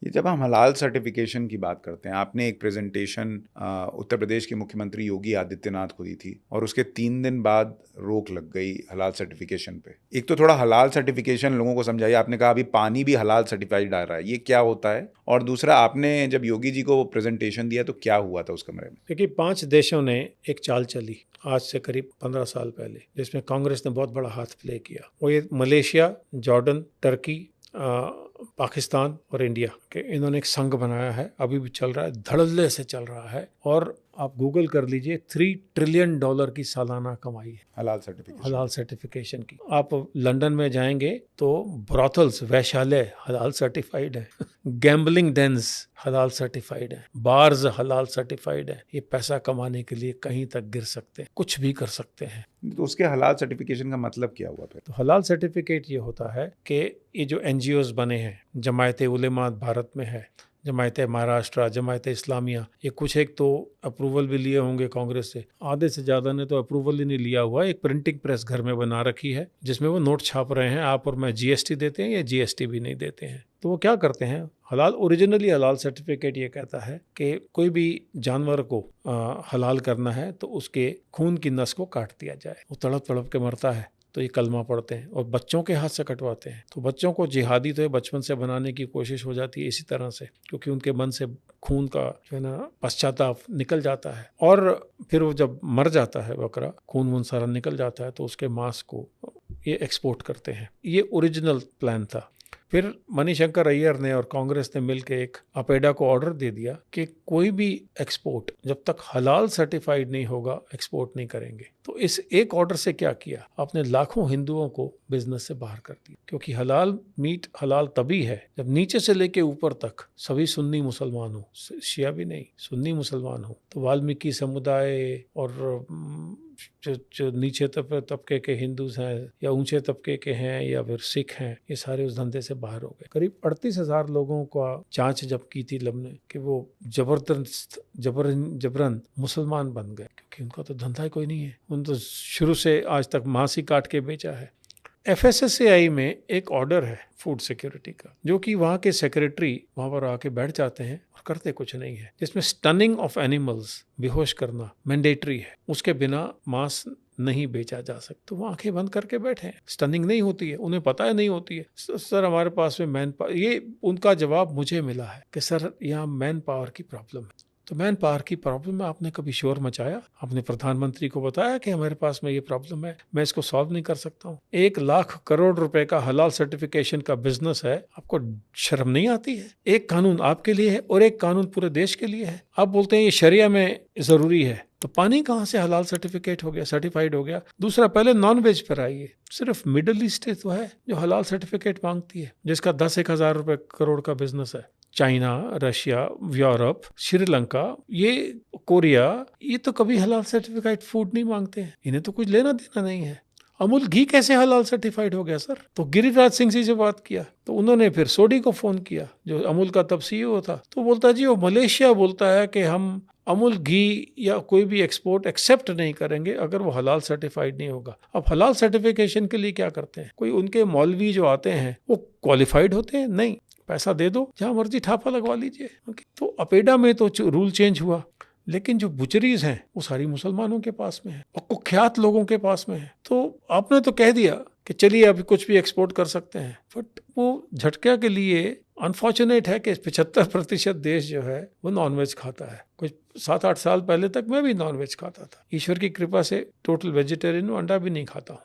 ये जब हम हलाल सर्टिफिकेशन की बात करते हैं, आपने एक प्रेजेंटेशन उत्तर प्रदेश के मुख्यमंत्री योगी आदित्यनाथ को दी थी और उसके 3 दिन बाद रोक लग गई हलाल सर्टिफिकेशन पे। एक तो थोड़ा हलाल सर्टिफिकेशन लोगों को समझाइए। आपने कहा अभी पानी भी हलाल सर्टिफाइड आ रहा है, ये क्या होता है? और दूसरा, आपने जब योगी जी को प्रेजेंटेशन दिया तो क्या हुआ था उस कमरे में? देखिए, 5 देशों ने एक चाल चली आज से करीब 15 साल पहले, जिसमें कांग्रेस ने बहुत बड़ा हाथ प्ले किया। वो ये मलेशिया, जॉर्डन, टर्की, पाकिस्तान और इंडिया के इन्होंने एक संघ बनाया है। अभी भी चल रहा है, धड़ल्ले से चल रहा है। और आप गूगल कर लीजिए, $3 ट्रिलियन की सालाना कमाई है हलाल सर्टिफिकेशन की। आप लंदन में जाएंगे तो ब्रॉथल्स, वैश्यालय हलाल सर्टिफाइड है, गैम्बलिंग डेंस हलाल सर्टिफाइड है, बार्स हलाल सर्टिफाइड है। ये पैसा कमाने के लिए कहीं तक गिर सकते हैं, कुछ भी कर सकते हैं। तो उसके हलाल सर्टिफिकेशन का मतलब क्या हुआ फिर? तो हलाल सर्टिफिकेट ये होता है कि ये जो एनजीओज बने हैं, जमायत उलेमा भारत में है, जमायत महाराष्ट्र, जमायत इस्लामिया, ये कुछ एक तो अप्रूवल भी लिए होंगे कांग्रेस से, आधे से ज़्यादा ने तो अप्रूवल ही नहीं लिया हुआ। एक प्रिंटिंग प्रेस घर में बना रखी है जिसमें वो नोट छाप रहे हैं। आप और मैं जीएसटी देते हैं या जीएसटी भी नहीं देते हैं। तो वो क्या करते हैं, ओरिजिनली हलाल सर्टिफिकेट ये कहता है कि कोई भी जानवर को हलाल करना है तो उसके खून की नस को काट दिया जाए। वो तड़प तड़प के मरता है तो ये कलमा पढ़ते हैं और बच्चों के हाथ से कटवाते हैं। तो बच्चों को जिहादी तो बचपन से बनाने की कोशिश हो जाती है इसी तरह से, क्योंकि उनके मन से खून का जो है ना पश्चाताप निकल जाता है। और फिर वो जब मर जाता है बकरा, खून वून सारा निकल जाता है, तो उसके मांस को ये एक्सपोर्ट करते हैं। ये ओरिजिनल प्लान था। फिर मणिशंकर अय्यर ने और कांग्रेस ने मिलकर एक अपेडा को ऑर्डर दे दिया कि कोई भी एक्सपोर्ट जब तक हलाल सर्टिफाइड नहीं होगा एक्सपोर्ट नहीं करेंगे। तो इस एक ऑर्डर से क्या किया, आपने लाखों हिंदुओं को बिजनेस से बाहर कर दिया। क्योंकि हलाल मीट हलाल तभी है जब नीचे से लेके ऊपर तक सभी सुन्नी मुसलमान हो, शिया भी नहीं, सुन्नी मुसलमान हो। तो वाल्मीकि समुदाय और जो नीचे तबके के हिंदूज हैं या ऊंचे तबके के हैं या फिर सिख हैं, ये सारे उस धंधे से बाहर हो गए। करीब 38,000 लोगों का जांच जब की थी लब ने कि वो जबरन मुसलमान बन गए, क्योंकि उनका तो धंधा ही कोई नहीं है। उन तो शुरू से आज तक मांस ही काट के बेचा है। FSSAI में एक ऑर्डर है फूड सिक्योरिटी का, जो कि वहाँ के सेक्रेटरी वहाँ पर आके बैठ जाते हैं और करते कुछ नहीं है, जिसमें स्टनिंग ऑफ एनिमल्स, बेहोश करना मैंडेटरी है। उसके बिना मांस नहीं बेचा जा सकता। तो वो आंखें बंद करके बैठे हैं, स्टनिंग नहीं होती है, उन्हें पता है नहीं होती है। सर हमारे पास में मैन पावर, ये उनका जवाब मुझे मिला है कि सर यहाँ मैन पावर की प्रॉब्लम है। तो मैन पावर की प्रॉब्लम में आपने कभी शोर मचाया? आपने प्रधानमंत्री को बताया कि हमारे पास में ये प्रॉब्लम है, मैं इसको सॉल्व नहीं कर सकता हूँ? 1 लाख करोड़ रुपए का हलाल सर्टिफिकेशन का बिजनेस है, आपको शर्म नहीं आती है? एक कानून आपके लिए है और एक कानून पूरे देश के लिए है। आप बोलते हैं ये शरिया में जरूरी है, तो पानी कहाँ से हलाल सर्टिफिकेट हो गया, सर्टिफाइड हो गया? दूसरा, पहले नॉन वेज पर आइए। सिर्फ मिडिल ईस्ट तो है जो हलाल सर्टिफिकेट मांगती है, जिसका 10-1 हजार रुपए करोड़ का बिजनेस है। चाइना, रशिया, यूरोप, श्रीलंका, ये कोरिया, ये तो कभी हलाल सर्टिफाइड फूड नहीं मांगते हैं। इन्हें तो कुछ लेना देना नहीं है। अमूल घी कैसे हलाल सर्टिफाइड हो गया सर? तो गिरिराज सिंह जी से बात किया तो उन्होंने फिर सोडी को फोन किया, जो अमूल का तब CEO था। तो बोलता जी वो मलेशिया बोलता है कि हम अमूल घी या कोई भी एक्सपोर्ट एक्सेप्ट नहीं करेंगे अगर वो हलाल सर्टिफाइड नहीं होगा। अब हलाल सर्टिफिकेशन के लिए क्या करते हैं, कोई उनके मौलवी जो आते हैं वो क्वालिफाइड होते हैं? नहीं, पैसा दे दो, जहां मर्जी ठापा लगवा लीजिए। तो अपेडा में तो रूल चेंज हुआ, लेकिन जो बुचरीज हैं वो सारी मुसलमानों के पास में है और कुख्यात लोगों के पास में है। तो आपने तो कह दिया कि चलिए अभी कुछ भी एक्सपोर्ट कर सकते हैं, बट वो झटका के लिए अनफॉर्चुनेट है कि 75% देश जो है वो नॉनवेज खाता है। कुछ 7-8 साल पहले तक मैं भी नॉनवेज खाता था। ईश्वर की कृपा से टोटल वेजिटेरियन हूँ, अंडा भी नहीं खाता हूँ,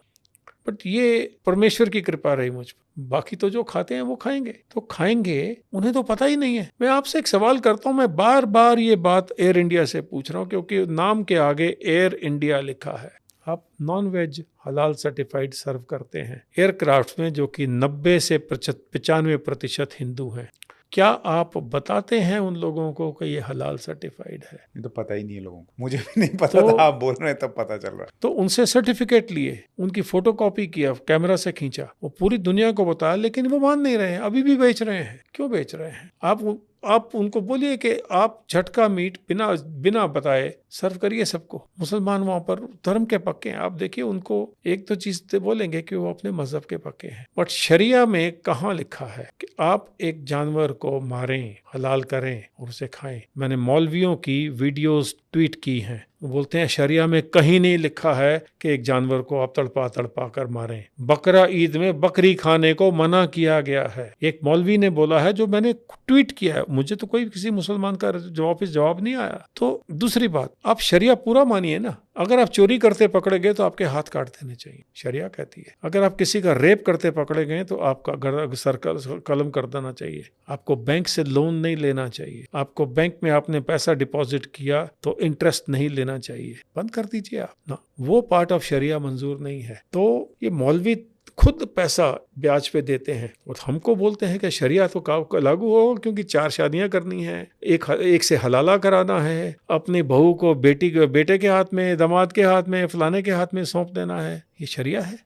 बट ये परमेश्वर की कृपा रही मुझ पर। बाकी तो जो खाते हैं वो खाएंगे, तो खाएंगे, उन्हें तो पता ही नहीं है। मैं आपसे एक सवाल करता हूं, मैं बार बार ये बात एयर इंडिया से पूछ रहा हूं, क्योंकि नाम के आगे एयर इंडिया लिखा है। आप नॉन वेज हलाल सर्टिफाइड सर्व करते हैं एयरक्राफ्ट में, जो कि 90 से 95% हिंदू हैं। क्या आप बताते हैं उन लोगों को कि ये हलाल सर्टिफाइड है? ये तो पता ही नहीं है लोगों को, मुझे भी नहीं पता था, आप बोल रहे हैं तब पता चल रहा है। तो उनसे सर्टिफिकेट लिए, उनकी फोटोकॉपी किया, कैमरा से खींचा, वो पूरी दुनिया को बताया, लेकिन वो मान नहीं रहे हैं, अभी भी बेच रहे हैं। क्यों बेच रहे हैं? आप आप उनको बोलिए कि आप झटका मीट बिना बिना बताए सर्व करिए सबको। मुसलमान वहां पर धर्म के पक्के हैं, आप देखिए उनको एक तो चीज बोलेंगे कि वो अपने मजहब के पक्के हैं, बट शरिया में कहाँ लिखा है कि आप एक जानवर को मारें, हलाल करें और उसे खाएं। मैंने मौलवियों की वीडियोस ट्वीट की हैं, वो बोलते हैं शरिया में कहीं नहीं लिखा है कि एक जानवर को आप तड़पा तड़पा कर मारें। बकरा ईद में बकरी खाने को मना किया गया है, एक मौलवी ने बोला है, जो मैंने ट्वीट किया है। मुझे तो कोई किसी मुसलमान का जवाब नहीं आया। तो दूसरी बात, आप शरिया पूरा मानिए ना। अगर आप चोरी करते पकड़े गए तो आपके हाथ काट देने चाहिए, शरिया कहती है। अगर आप किसी का रेप करते पकड़े गए तो आपका सर कलम कर देना चाहिए। आपको बैंक से लोन नहीं लेना चाहिए। आपको बैंक में आपने पैसा डिपॉजिट किया तो इंटरेस्ट नहीं लेना चाहिए, बंद कर दीजिए आप ना। वो पार्ट ऑफ शरिया मंजूर नहीं है। तो ये मौलवी खुद पैसा ब्याज पे देते हैं और हमको बोलते हैं कि शरिया तो लागू हो, क्योंकि 4 शादियां करनी है, एक से हलाला कराना है, अपनी बहू को बेटे के हाथ में, दामाद के हाथ में, फलाने के हाथ में सौंप देना है। ये शरिया है?